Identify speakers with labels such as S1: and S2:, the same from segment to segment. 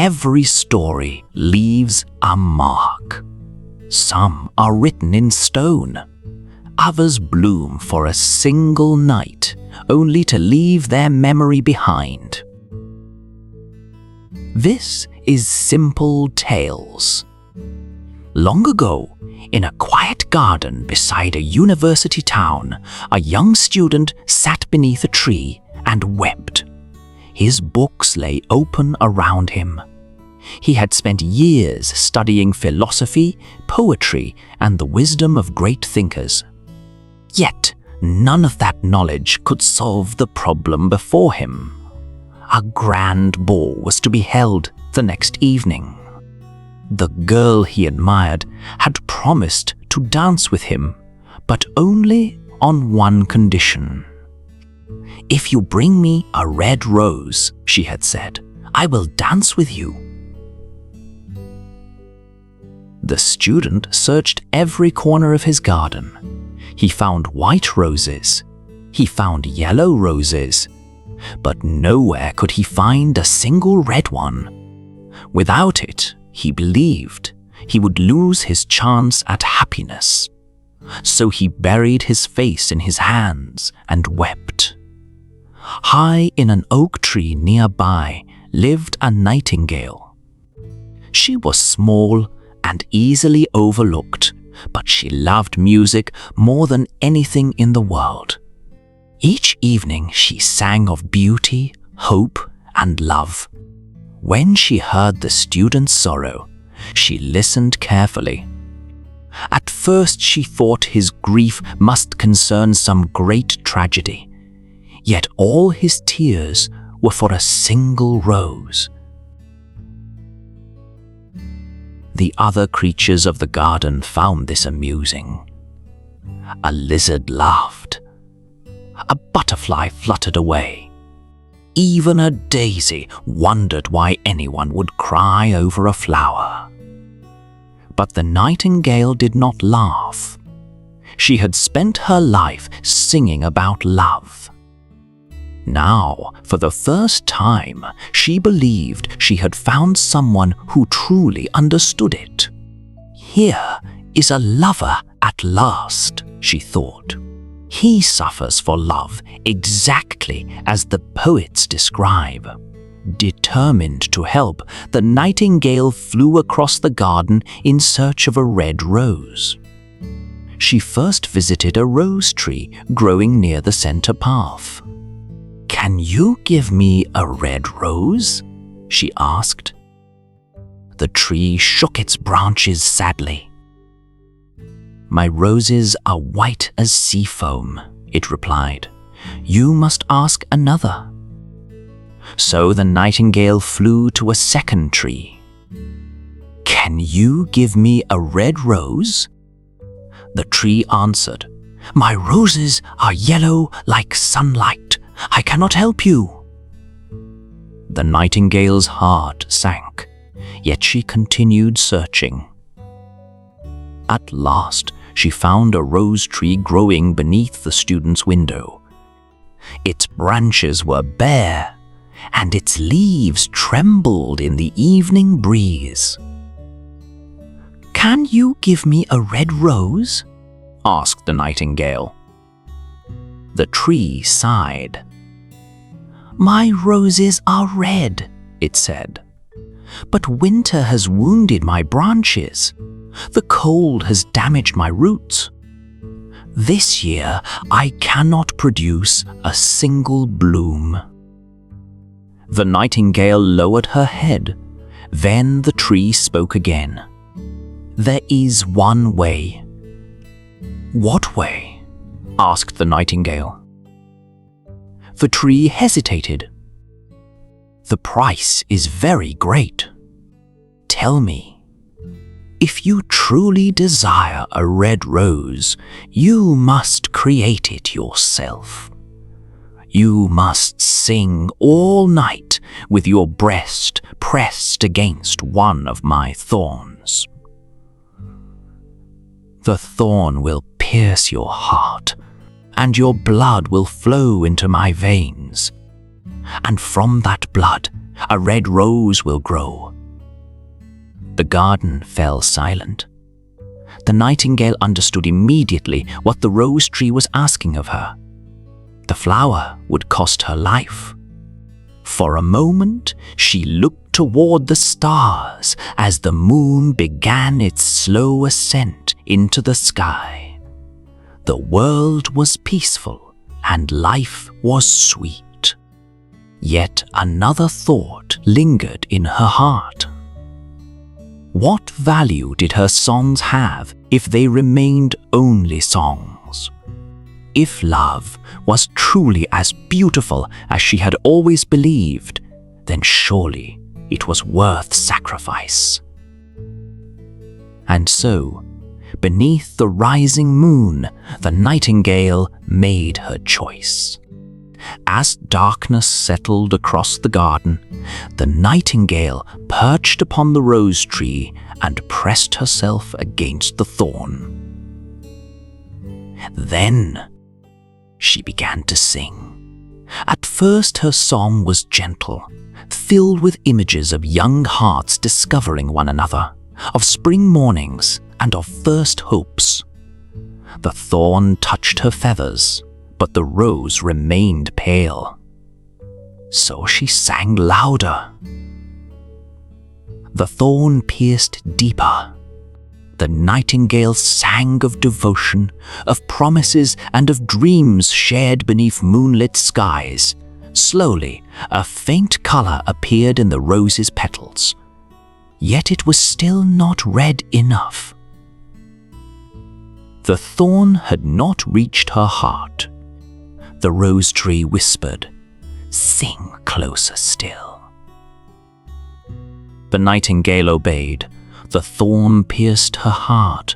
S1: every story leaves a mark. Some are written in stone. Others bloom for a single night, only to leave their memory behind. This is Simple Tales. Long ago, in a quiet garden beside a university town, a young student sat beneath a tree and wept. His books lay open around him. He had spent years studying philosophy, poetry, and the wisdom of great thinkers. Yet, none of that knowledge could solve the problem before him. A grand ball was to be held the next evening. The girl he admired had promised to dance with him, but only on one condition. "If you bring me a red rose," she had said, "I will dance with you." The student searched every corner of his garden. He found white roses. He found yellow roses. But nowhere could he find a single red one. Without it, he believed, he would lose his chance at happiness. So he buried his face in his hands and wept. High in an oak tree nearby lived a nightingale. She was small and easily overlooked, but she loved music more than anything in the world. Each evening she sang of beauty, hope, and love. When she heard the student's sorrow, she listened carefully. At first she thought his grief must concern some great tragedy, yet all his tears were for a single rose. The other creatures of the garden found this amusing. A lizard laughed. A butterfly fluttered away. Even a daisy wondered why anyone would cry over a flower. But the nightingale did not laugh. She had spent her life singing about love. Now, for the first time, she believed she had found someone who truly understood it. Here is a lover at last, she thought. He suffers for love exactly as the poets describe. Determined to help, the nightingale flew across the garden in search of a red rose. She first visited a rose tree growing near the center path. "Can you give me a red rose?" she asked. The tree shook its branches sadly. "My roses are white as sea foam," it replied. "You must ask another." So the nightingale flew to a second tree. "Can you give me a red rose?" The tree answered, "My roses are yellow like sunlight. I cannot help you." The nightingale's heart sank, yet she continued searching. At last, she found a rose tree growing beneath the student's window. Its branches were bare, and its leaves trembled in the evening breeze. "Can you give me a red rose?" asked the nightingale. The tree sighed. "My roses are red," it said. "But winter has wounded my branches. The cold has damaged my roots. This year I cannot produce a single bloom." The nightingale lowered her head. Then the tree spoke again. "There is one way." "What way?" asked the nightingale. The tree hesitated. "The price is very great. Tell me, if you truly desire a red rose, you must create it yourself. You must sing all night with your breast pressed against one of my thorns. The thorn will pierce your heart, and your blood will flow into my veins. And from that blood, a red rose will grow." The garden fell silent. The nightingale understood immediately what the rose tree was asking of her. The flower would cost her life. For a moment, she looked toward the stars as the moon began its slow ascent into the sky. The world was peaceful and life was sweet. Yet another thought lingered in her heart. What value did her songs have if they remained only songs? If love was truly as beautiful as she had always believed, then surely it was worth sacrifice. And so, beneath the rising moon, the nightingale made her choice. As darkness settled across the garden, the nightingale perched upon the rose tree and pressed herself against the thorn. Then she began to sing. At first her song was gentle, filled with images of young hearts discovering one another, of spring mornings and of first hopes. The thorn touched her feathers, but the rose remained pale. So she sang louder. The thorn pierced deeper. The nightingale sang of devotion, of promises and of dreams shared beneath moonlit skies. Slowly, a faint color appeared in the rose's petals. Yet it was still not red enough. The thorn had not reached her heart. The rose tree whispered, "Sing closer still." The nightingale obeyed. The thorn pierced her heart.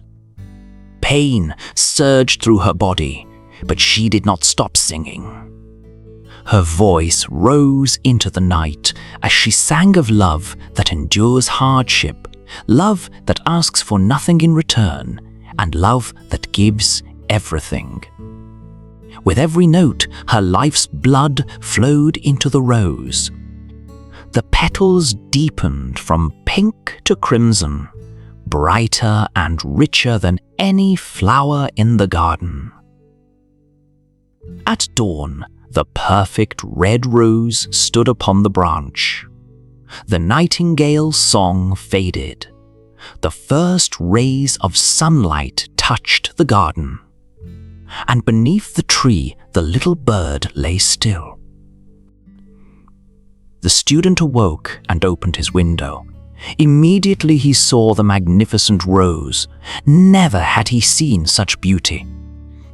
S1: Pain surged through her body, but she did not stop singing. Her voice rose into the night as she sang of love that endures hardship, love that asks for nothing in return, and love that gives everything. With every note, her life's blood flowed into the rose. The petals deepened from pink to crimson, brighter and richer than any flower in the garden. At dawn, the perfect red rose stood upon the branch. The nightingale's song faded. The first rays of sunlight touched the garden. And beneath the tree, the little bird lay still. The student awoke and opened his window. Immediately he saw the magnificent rose. Never had he seen such beauty.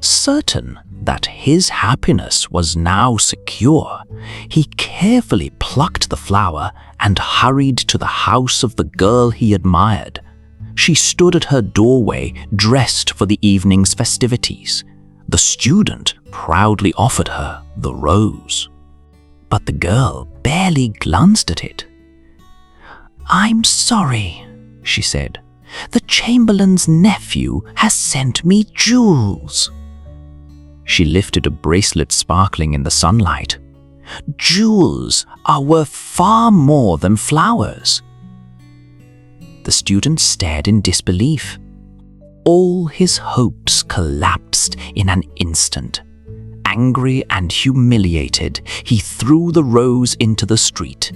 S1: Certain that his happiness was now secure, he carefully plucked the flower and hurried to the house of the girl he admired. She stood at her doorway, dressed for the evening's festivities. The student proudly offered her the rose. But the girl barely glanced at it. "I'm sorry," she said. "The Chamberlain's nephew has sent me jewels." She lifted a bracelet sparkling in the sunlight. "Jewels are worth far more than flowers." The student stared in disbelief. All his hopes collapsed in an instant. Angry and humiliated, he threw the rose into the street.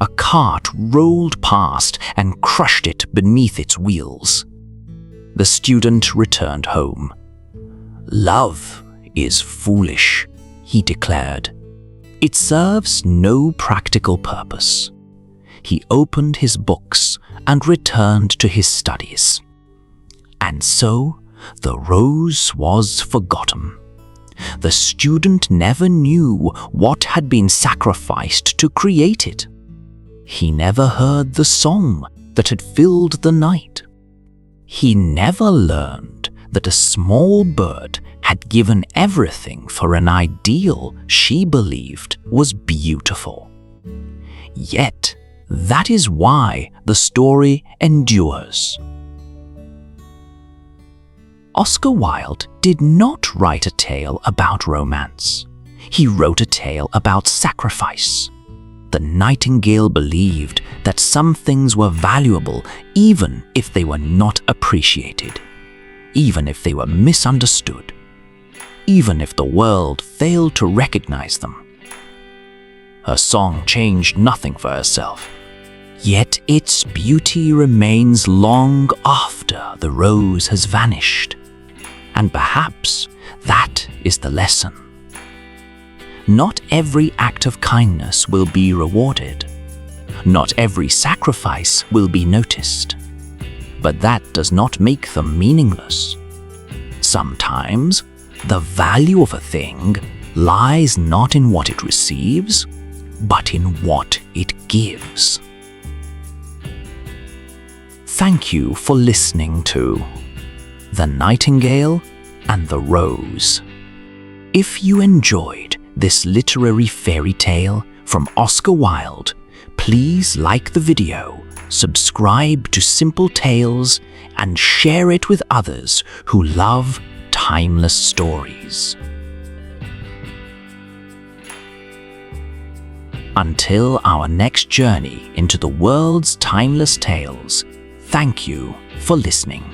S1: A cart rolled past and crushed it beneath its wheels. The student returned home. "Love is foolish," he declared. "It serves no practical purpose." He opened his books and returned to his studies. And so, the rose was forgotten. The student never knew what had been sacrificed to create it. He never heard the song that had filled the night. He never learned that a small bird had given everything for an ideal she believed was beautiful. Yet, that is why the story endures. Oscar Wilde did not write a tale about romance. He wrote a tale about sacrifice. The nightingale believed that some things were valuable even if they were not appreciated, even if they were misunderstood, even if the world failed to recognize them. Her song changed nothing for herself, yet its beauty remains long after the rose has vanished. And perhaps that is the lesson. Not every act of kindness will be rewarded. Not every sacrifice will be noticed. But that does not make them meaningless. Sometimes, the value of a thing lies not in what it receives, but in what it gives. Thank you for listening to The Nightingale and the Rose. If you enjoyed this literary fairy tale from Oscar Wilde, please like the video, subscribe to Simple Tales, and share it with others who love timeless stories. Until our next journey into the world's timeless tales, thank you for listening.